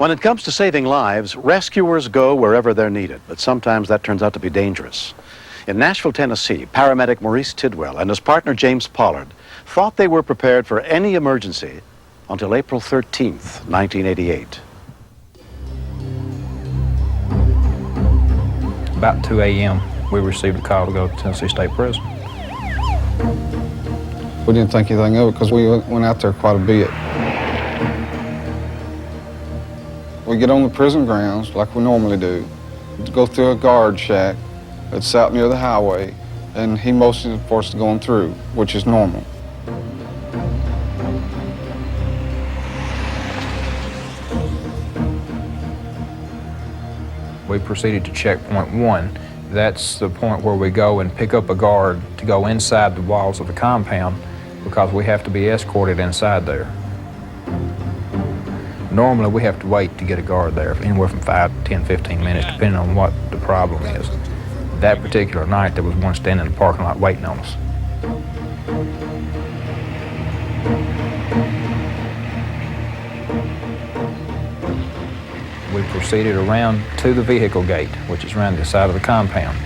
When it comes to saving lives, rescuers go wherever they're needed, but sometimes that turns out to be dangerous. In Nashville, Tennessee, paramedic Maurice Tidwell and his partner James Pollard thought they were prepared for any emergency until April 13th, 1988. About 2 a.m., we received a call to go to Tennessee State Prison. We didn't think anything of it because we went out there quite a bit. We get on the prison grounds like we normally do, go through a guard shack that's out near the highway, and he motioned for us to go on through, which is normal. We proceeded to checkpoint 1. That's the point where we go and pick up a guard to go inside the walls of the compound because we have to be escorted inside there. Normally, we have to wait to get a guard there, anywhere from 5, 10, 15 minutes, depending on what the problem is. That particular night, there was one standing in the parking lot waiting on us. We proceeded around to the vehicle gate, which is around the side of the compound.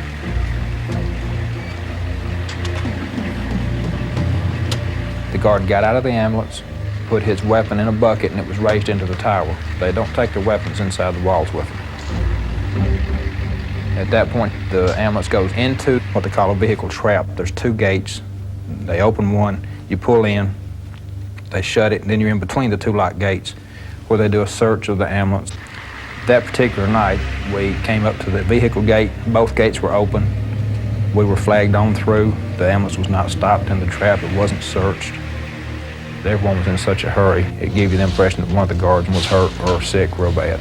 The guard got out of the ambulance, put his weapon in a bucket, and it was raised into the tower. They don't take their weapons inside the walls with them. At that point, the ambulance goes into what they call a vehicle trap. There's 2 gates. They open one, you pull in, they shut it, and then you're in between the 2 locked gates where they do a search of the ambulance. That particular night, we came up to the vehicle gate. Both gates were open. We were flagged on through. The ambulance was not stopped in the trap. It wasn't searched. Everyone was in such a hurry, it gave you the impression that one of the guards was hurt or sick real bad.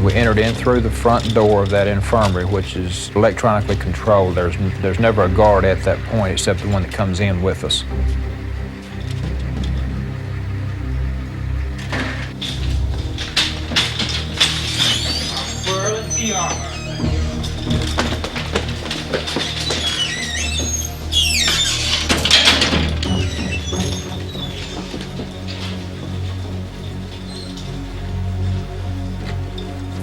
We entered in through the front door of that infirmary, which is electronically controlled. There's never a guard at that point except the one that comes in with us.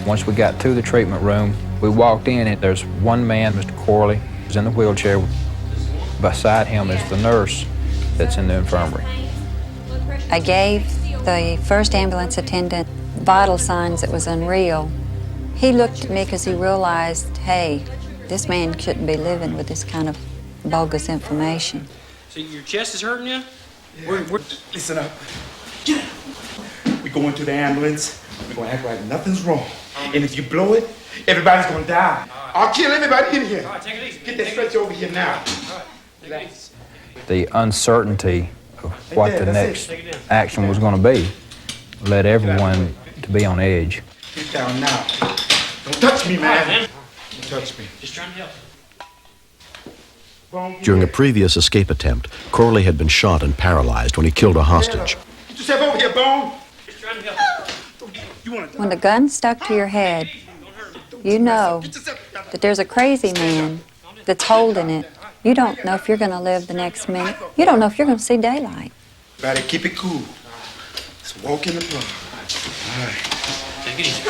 Once we got to the treatment room, we walked in and there's one man, Mr. Corley, who's in the wheelchair. Beside him is the nurse that's in the infirmary. I gave the first ambulance attendant vital signs that was unreal. He looked at me because he realized, hey, this man shouldn't be living with this kind of bogus information. So your chest is hurting you? Yeah. Listen up. Get up. We go into the ambulance. We're going to act like nothing's wrong. And if you blow it, everybody's going to die. I'll kill everybody in here. All right, take it easy. Get that stretcher over here now. All right, take it easy. The uncertainty of what the next action was going to be led everyone to be on edge. Get down now. Don't touch me, man. Don't touch me. Just trying to help. During a previous escape attempt, Corley had been shot and paralyzed when he killed a hostage. Get yourself over here, Bone. Just trying to help. When the gun's stuck to your head, you know that there's a crazy man that's holding it. You don't know if you're going to live the next minute. You don't know if you're going to see daylight. Better keep it cool. Just walk in the park. All right. Take it easy.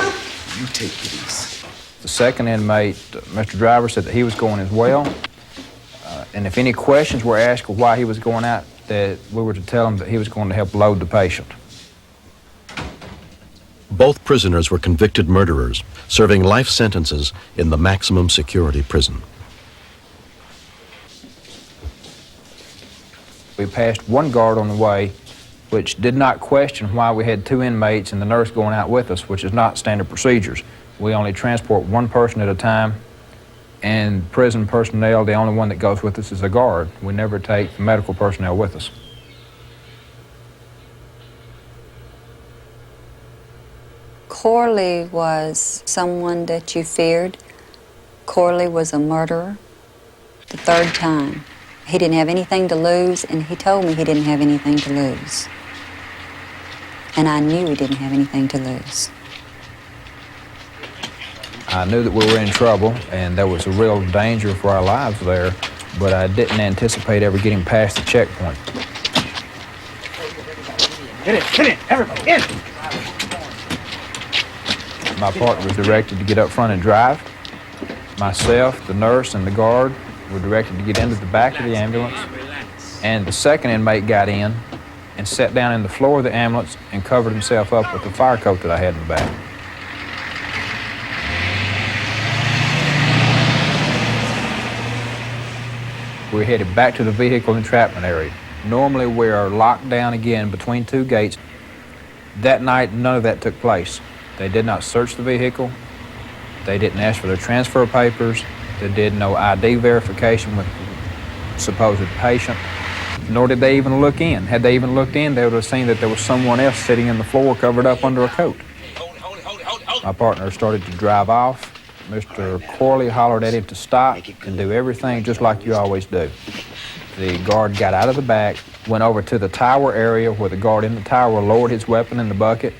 You take it easy. The second inmate, Mr. Driver, said that he was going as well. And if any questions were asked of why he was going out, that we were to tell him that he was going to help load the patient. Both prisoners were convicted murderers, serving life sentences in the maximum security prison. We passed one guard on the way, which did not question why we had 2 inmates and the nurse going out with us, which is not standard procedures. We only transport one person at a time, and prison personnel, the only one that goes with us is a guard. We never take the medical personnel with us. Corley was someone that you feared. Corley was a murderer. The 3rd time. He didn't have anything to lose, and he told me he didn't have anything to lose. And I knew he didn't have anything to lose. I knew that we were in trouble, and there was a real danger for our lives there. but I didn't anticipate ever getting past the checkpoint. Get in, everybody, in! My partner was directed to get up front and drive. Myself, the nurse, and the guard were directed to get into the back of the ambulance. And the second inmate got in and sat down in the floor of the ambulance and covered himself up with the fire coat that I had in the back. We're headed back to the vehicle entrapment area. Normally we are locked down again between two gates. That night, none of that took place. They did not search the vehicle. They didn't ask for their transfer papers. They did no ID verification with the supposed patient, nor did they even look in. Had they even looked in, they would have seen that there was someone else sitting in the floor covered up under a coat. My partner started to drive off. Mr. Corley hollered at him to stop and do everything just like you always do. The guard got out of the back, went over to the tower area where the guard in the tower lowered his weapon in the bucket.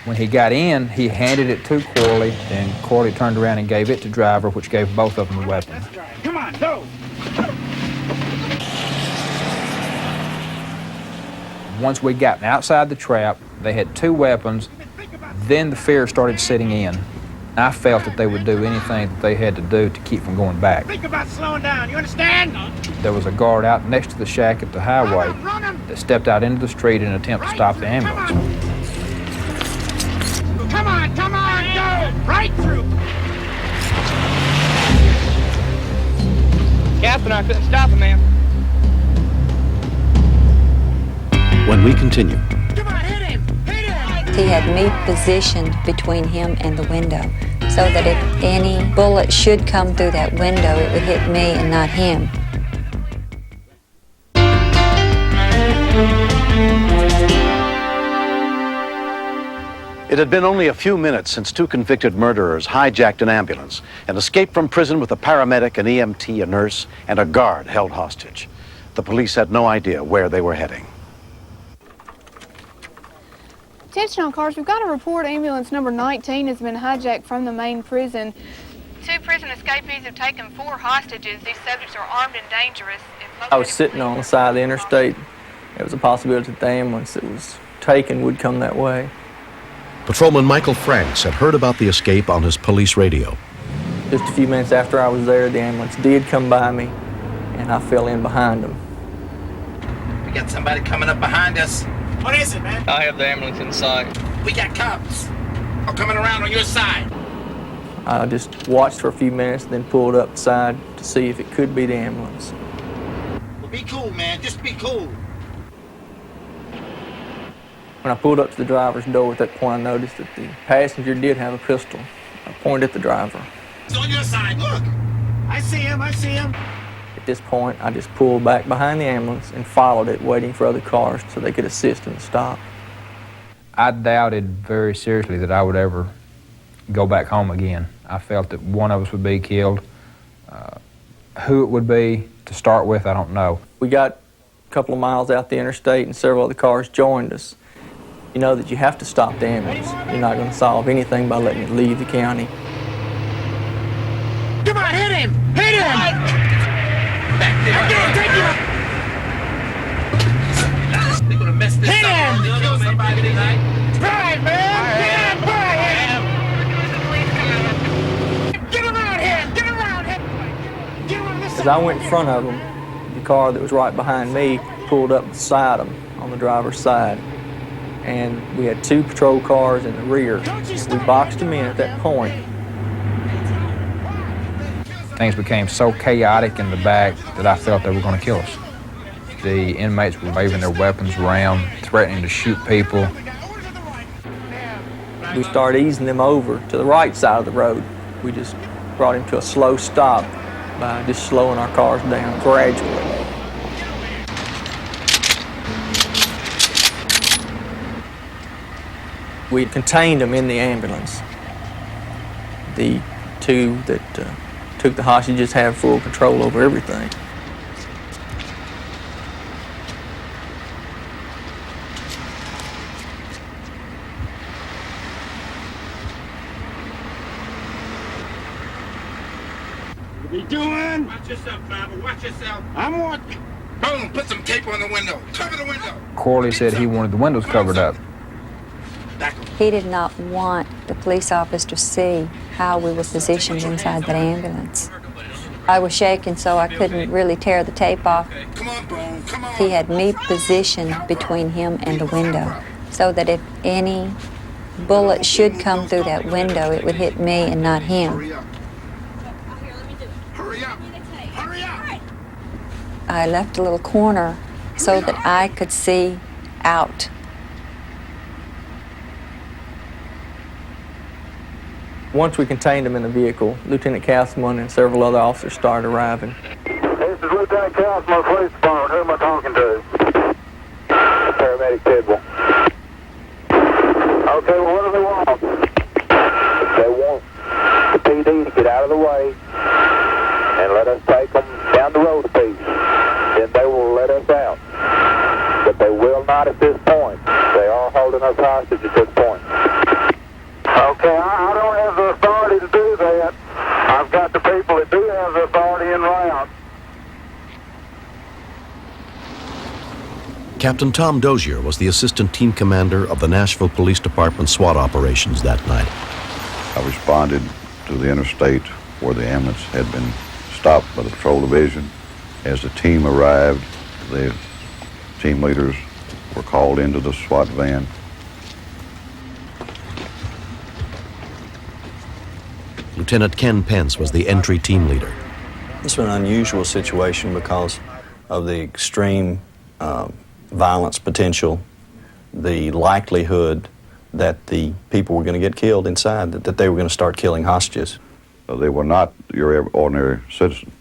When he got in, he handed it to Corley, and Corley turned around and gave it to Driver, which gave both of them the weapon. Come on, go! Once we got outside the trap, they had two weapons. Then the fear started setting in. I felt that they would do anything that they had to do to keep from going back. Think about slowing down, you understand? There was a guard out next to the shack at the highway that stepped out into the street in an attempt to stop the ambulance. Come on, go! Right through! Captain, I couldn't stop him, man. When we continue, Come on, hit him! Hit him! He had me positioned between him and the window so that if any bullet should come through that window, it would hit me and not him. it had been only a few minutes since two convicted murderers hijacked an ambulance and escaped from prison with a paramedic, an EMT, a nurse, and a guard held hostage. The police had no idea where they were heading. Attention all cars, we've got a report ambulance number 19 has been hijacked from the main prison. 2 prison escapees have taken 4 hostages. These subjects are armed and dangerous. I was sitting on the side of the interstate. There was a possibility that the ambulance that was taken would come that way. Patrolman Michael Franks had heard about the escape on his police radio. Just a few minutes after I was there, the ambulance did come by me, and I fell in behind them. We got somebody coming up behind us. What is it, man? I have the ambulance in sight. We got cops. All coming around on your side. I just watched for a few minutes, then pulled up the side to see if it could be the ambulance. Well, be cool, man. Just be cool. When I pulled up to the driver's door at that point, I noticed that the passenger did have a pistol. I pointed at the driver. He's on your side. Look. I see him. I see him. At this point, I just pulled back behind the ambulance and followed it, waiting for other cars so they could assist in the stop. I doubted very seriously that I would ever go back home again. I felt that one of us would be killed. Who it would be to start with, I don't know. We got a couple of miles out the interstate and several other cars joined us. You know that you have to stop the ambulance. You're not going to solve anything by letting it leave the county. Come on, hit him! Hit him! Back there. They're gonna mess this Hit up. him! Kill somebody tonight. Drive, man! Get around him! Get around him! Get around this As I went in front of them, the car that was right behind me pulled up beside them on the driver's side. And we had 2 patrol cars in the rear. We boxed them in at that point. Things became so chaotic in the back that I felt they were going to kill us. The inmates were waving their weapons around, threatening to shoot people. We started easing them over to the right side of the road. We just brought him to a slow stop by just slowing our cars down gradually. We contained them in the ambulance. The 2 that took the hostages had full control over everything. you doing? Watch yourself, driver. Watch yourself. I'm watching. Boom, put some tape on the window. Cover the window. Corley said he wanted the windows covered up. He did not want the police officer to see how we were positioned inside that ambulance. I was shaking, so I couldn't really tear the tape off. Come on, Boom. Come on. He had me positioned between him and the window so that if any bullet should come through that window, it would hit me and not him. Hurry up. Hurry up. Hurry up. I left a little corner so that I could see out. Once we contained him in the vehicle, Lieutenant Castleman and several other officers started arriving. This is Lieutenant Castleman, Police Department. Who am I talking to? Paramedic Tidwell. Okay, well, what do they want? They want the PD to get out of the way and let us take them down the road a piece. Then they will let us out. But they will not at this point. They are holding us hostage at this point. Okay, I don't have the authority to do that. I've got the people that do have the authority en route. Captain Tom Dozier was the assistant team commander of the Nashville Police Department SWAT operations that night. I responded to the interstate where the ambulance had been stopped by the patrol division. As the team arrived, the team leaders were called into the SWAT van. Lieutenant Ken Pence was the entry team leader. This was an unusual situation because of the extreme violence potential, the likelihood that the people were going to get killed inside, that they were going to start killing hostages. They were not your ordinary citizen.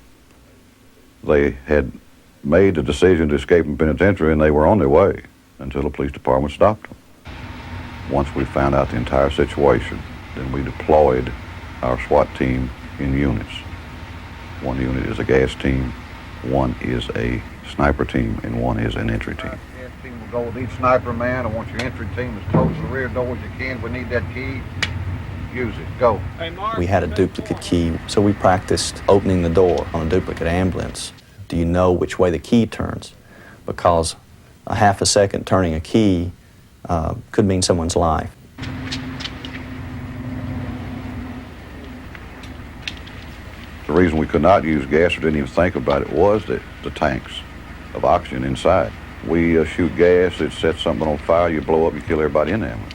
They had made the decision to escape from penitentiary, and they were on their way until the police department stopped them. Once we found out the entire situation, then we deployed our SWAT team in units. One unit is a gas team, one is a sniper team, and one is an entry team. Gas team will go with each sniper man. I want your entry team as close to the rear door as you can. We need that key. Use it. Go. We had a duplicate key, so we practiced opening the door on a duplicate ambulance. Do you know which way the key turns? Because a half a second turning a key could mean someone's life. The reason we could not use gas or didn't even think about it was that the tanks of oxygen inside. We shoot gas, it sets something on fire, you blow up, you kill everybody in the ambulance.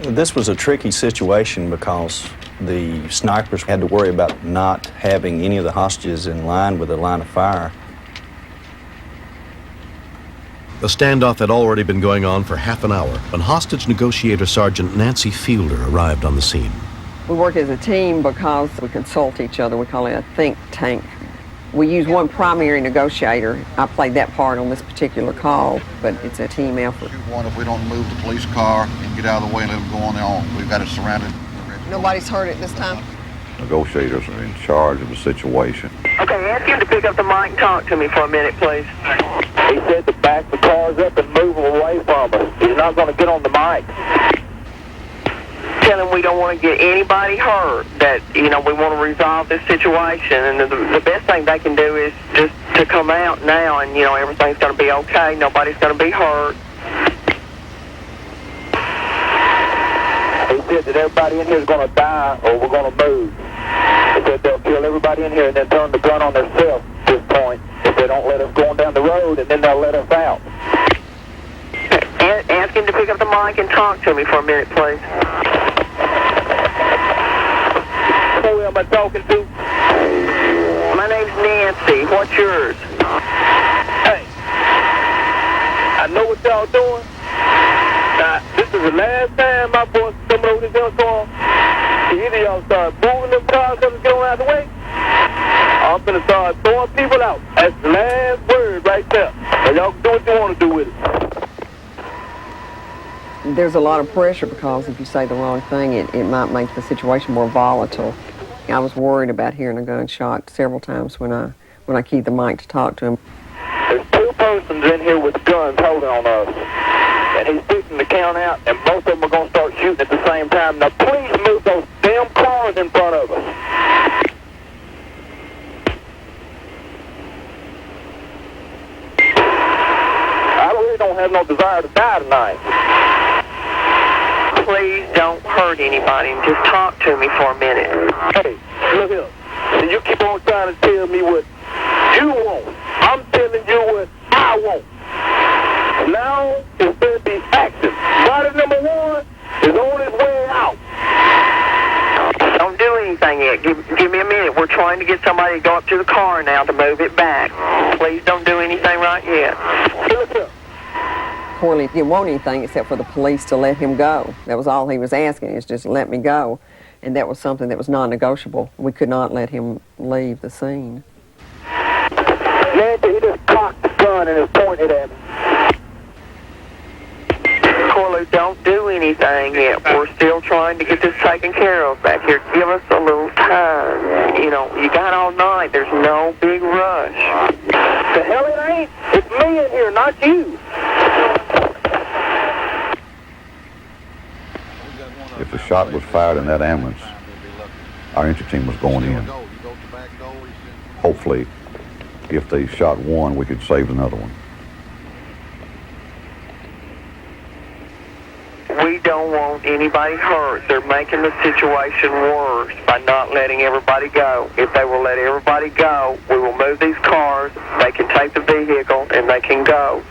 This was a tricky situation because the snipers had to worry about not having any of the hostages in line with the line of fire. The standoff had already been going on for half an hour when hostage negotiator Sergeant Nancy Fielder arrived on the scene. We work as a team because we consult each other. We call it a think tank. We use one primary negotiator. I played that part on this particular call, but it's a team effort. One, if we don't move the police car and get out of the way and let them go on their own, we've got it surrounded. Nobody's hurt it this time? Negotiators are in charge of the situation. Okay, ask him to pick up the mic and talk to me for a minute, please. He said to back the cars up and move them away from us. He's not going to get on the mic. Tell him we don't want to get anybody hurt, that, we want to resolve this situation, and the best thing they can do is just to come out now, and, everything's going to be okay, nobody's going to be hurt. He said that everybody in here is going to die or we're going to move. He said they'll kill everybody in here and then turn the gun on themselves at this point if they don't let us go on down the road, and then they'll let us out. Ask him to pick up the mic and talk to me for a minute, please. Who am I talking to? My name's Nancy. What's yours? Hey, I know what y'all doing. This is the last time my boys coming over this young car. Either y'all start moving them cars up and get on out of the way, I'm gonna start throwing people out. That's the last word right there. And y'all can do what you want to do with it. There's a lot of pressure because if you say the wrong thing, it might make the situation more volatile. I was worried about hearing a gunshot several times when I keyed the mic to talk to him. There's two persons in here with guns holding on us, and he's fixing to count out, and both of them are going to start shooting at the same time. Now please move those damn cars in front of us. don't desire to die tonight. Please don't hurt anybody and just talk to me for a minute. Hey, look here. And you keep on trying to tell me what you want. I'm telling you what I want. Now it's going to be action. Body number one is on its way out. Don't do anything yet. Give me a minute. We're trying to get somebody to go up to the car now to move it back. Please don't do anything right yet. Look here. Corley didn't want anything except for the police to let him go. That was all he was asking, is just let me go. And that was something that was non-negotiable. We could not let him leave the scene. Nancy, he just cocked the gun and is pointed at me. Corley, don't do anything yet. We're still trying to get this taken care of back here. Give us a little time. You know, you got all night. There's no big rush. The hell it ain't. It's me in here, not you. If the shot was fired in that ambulance, our entry team was going in. Hopefully, if they shot one, we could save another one. We don't want anybody hurt. They're making the situation worse by not letting everybody go. If they will let everybody go, we will move these cars, they can take the vehicle, and they can go.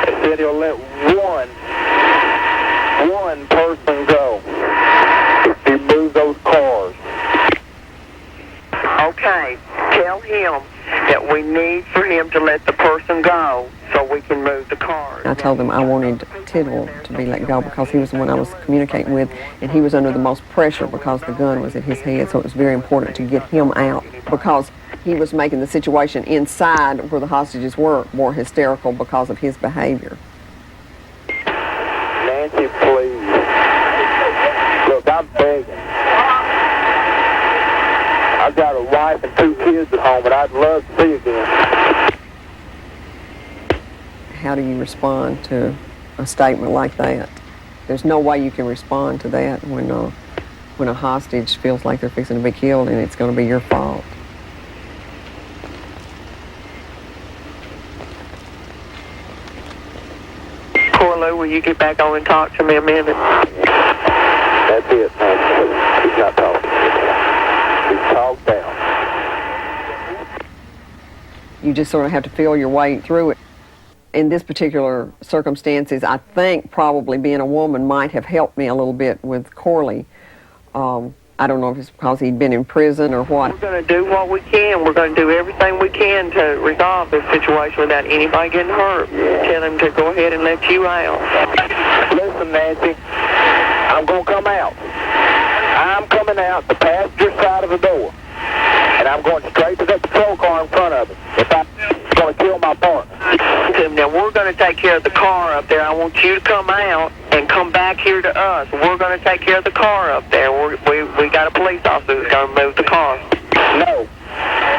They said he'll let one person go if he moves those cars. Okay, tell him that we need for him to let the person go so we can move the cars. I told them I wanted Tidwell to be let go because he was the one I was communicating with, and he was under the most pressure because the gun was at his head, so it was very important to get him out because he was making the situation inside where the hostages were more hysterical because of his behavior. Nancy, please. Look, I'm begging. I've got a wife and 2 kids at home, and I'd love to see you again. How do you respond to a statement like that? There's no way you can respond to that when a hostage feels like they're fixing to be killed and it's going to be your fault. Corley, will you get back on and talk to me a minute? That's it, man. He's not talking. He's talked down. You just sort of have to feel your way through it. In this particular circumstances, I think probably being a woman might have helped me a little bit with Corley. I don't know if it's because he'd been in prison or what. We're going to do what we can. We're going to do everything we can to resolve this situation without anybody getting hurt. Tell him to go ahead and let you out. Listen, Nancy, I'm going to come out. I'm coming out the passenger side of the door, and I'm going straight to that patrol car in front of it. If I'm going to kill my partner. Now, we're going to take care of the car up there. I want you to come out and come back here to us. We're going to take care of the car up there. We got a police officer who's going to move the car. No,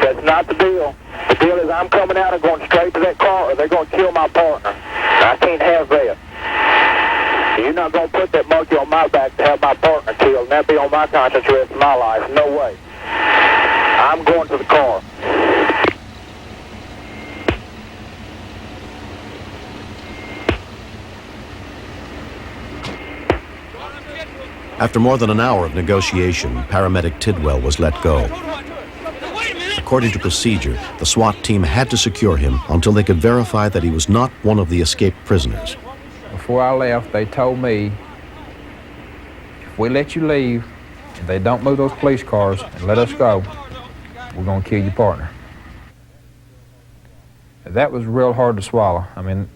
that's not the deal. The deal is I'm coming out and going straight to that car, or they're going to kill my partner. I can't have that. You're not going to put that monkey on my back to have my partner killed, and that be on my conscience the rest of my life. No way. I'm going to the car. After more than an hour of negotiation, paramedic Tidwell was let go. According to procedure, the SWAT team had to secure him until they could verify that he was not one of the escaped prisoners. Before I left, they told me, if we let you leave, and they don't move those police cars and let us go, we're going to kill your partner. That was real hard to swallow. I mean,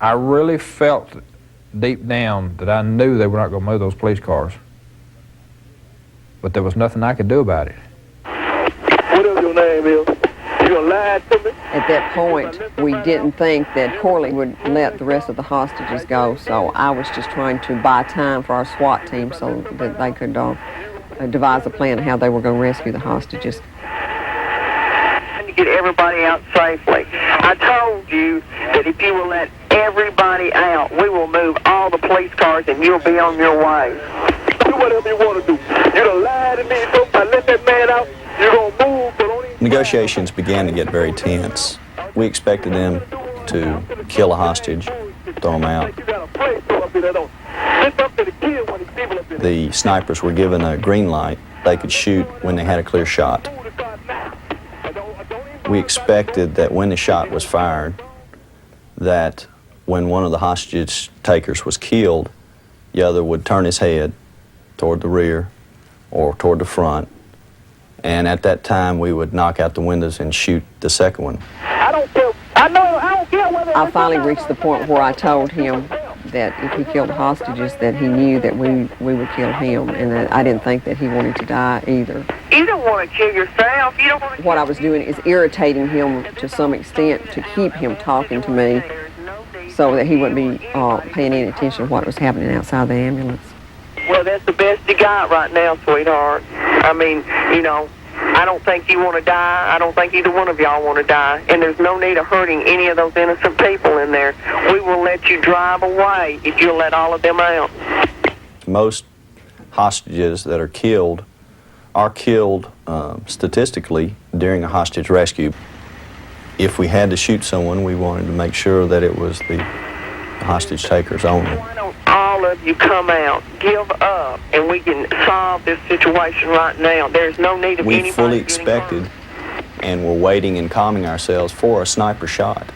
I really felt deep down that I knew they were not going to move those police cars. But there was nothing I could do about it. Whatever your name is, you gonna lie to me? At that point, we didn't think that Corley would let the rest of the hostages go, so I was just trying to buy time for our SWAT team so that they could devise a plan of how they were going to rescue the hostages. To get everybody out safely. I told you that if you will let everybody out, we will move all the police cars and you'll be on your way. Do whatever you want to do. You done lied to me, so if I let that man out, you're going to move, so don't even Negotiations began to get very tense. We expected them to kill a hostage, throw him out. The snipers were given a green light. They could shoot when they had a clear shot. We expected that when the shot was fired, that when one of the hostage takers was killed, the other would turn his head toward the rear or toward the front, and at that time we would knock out the windows and shoot the second one. I finally reached the point where I told him that if he killed hostages, that he knew that we would kill him, and that I didn't think that he wanted to die either. You don't want to kill yourself. You don't want to. What I was doing is irritating him to some extent to keep him talking to me so that he wouldn't be paying any attention to what was happening outside the ambulance. Well, that's the best you got right now, sweetheart. I mean, you know, I don't think you want to die. I don't think either one of y'all want to die. And there's no need of hurting any of those innocent people in there. We will let you drive away if you'll let all of them out. Most hostages that are killed statistically during a hostage rescue. If we had to shoot someone, we wanted to make sure that it was the hostage takers only. Why don't all of you come out, give up, and we can solve this situation right now? There's no need of anybody We fully getting expected and were waiting and calming ourselves for a sniper shot.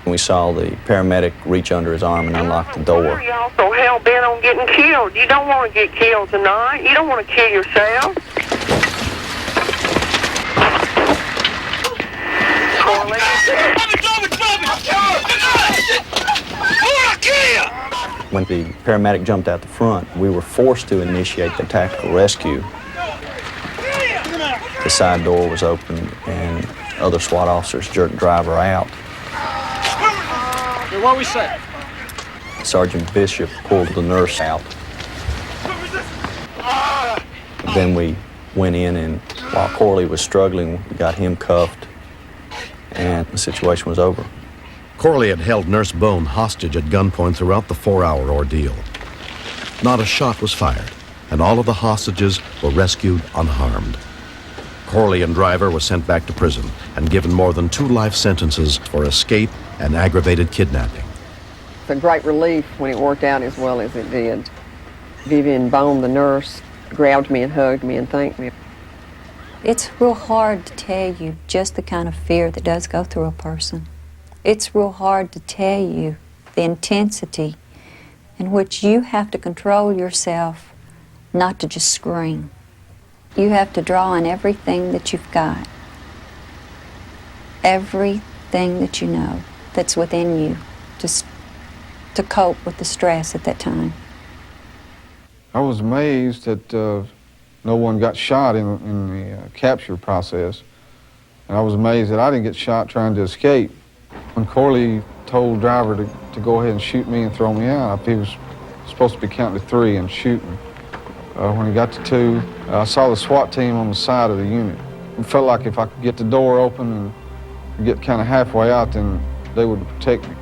We saw the paramedic reach under his arm and unlock the door. Y'all so hell-bent on getting killed. You don't want to get killed tonight. You don't want to kill yourself. When the paramedic jumped out the front, we were forced to initiate the tactical rescue. The side door was open and other SWAT officers jerked the driver out. What we say? Sergeant Bishop pulled the nurse out. Then we went in, and while Corley was struggling, we got him cuffed, and the situation was over. Corley had held Nurse Bone hostage at gunpoint throughout the 4-hour ordeal. Not a shot was fired, and all of the hostages were rescued unharmed. Corley and driver were sent back to prison and given more than 2 life sentences for escape and aggravated kidnapping. It's a great relief when it worked out as well as it did. Vivian Bone, the nurse, grabbed me and hugged me and thanked me. It's real hard to tell you just the kind of fear that does go through a person. It's real hard to tell you the intensity in which you have to control yourself not to just scream. You have to draw on everything that you've got, everything that you know that's within you to cope with the stress at that time. I was amazed that no one got shot in the capture process. And I was amazed that I didn't get shot trying to escape. When Corley told the driver to go ahead and shoot me and throw me out, he was supposed to be counting to 3 and shooting. When he got to 2, I saw the SWAT team on the side of the unit. It felt like if I could get the door open and get kind of halfway out, then they would protect me.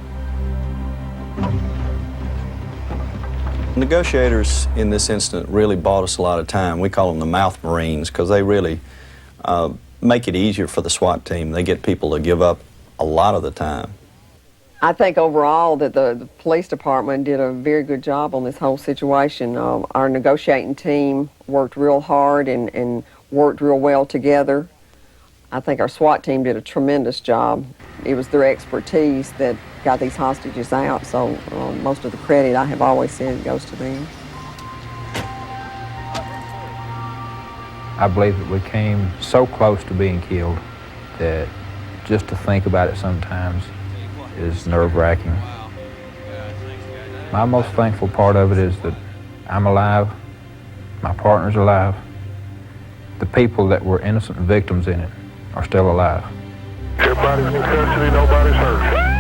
Negotiators in this incident really bought us a lot of time. We call them the mouth Marines because they really make it easier for the SWAT team. They get people to give up a lot of the time. I think overall that the police department did a very good job on this whole situation. Our negotiating team worked real hard and worked real well together. I think our SWAT team did a tremendous job. It was their expertise that got these hostages out, so most of the credit, I have always said, goes to them. I believe that we came so close to being killed that just to think about it sometimes is nerve-wracking. My most thankful part of it is that I'm alive, my partner's alive, the people that were innocent victims in it are still alive. Everybody's in custody, nobody's hurt.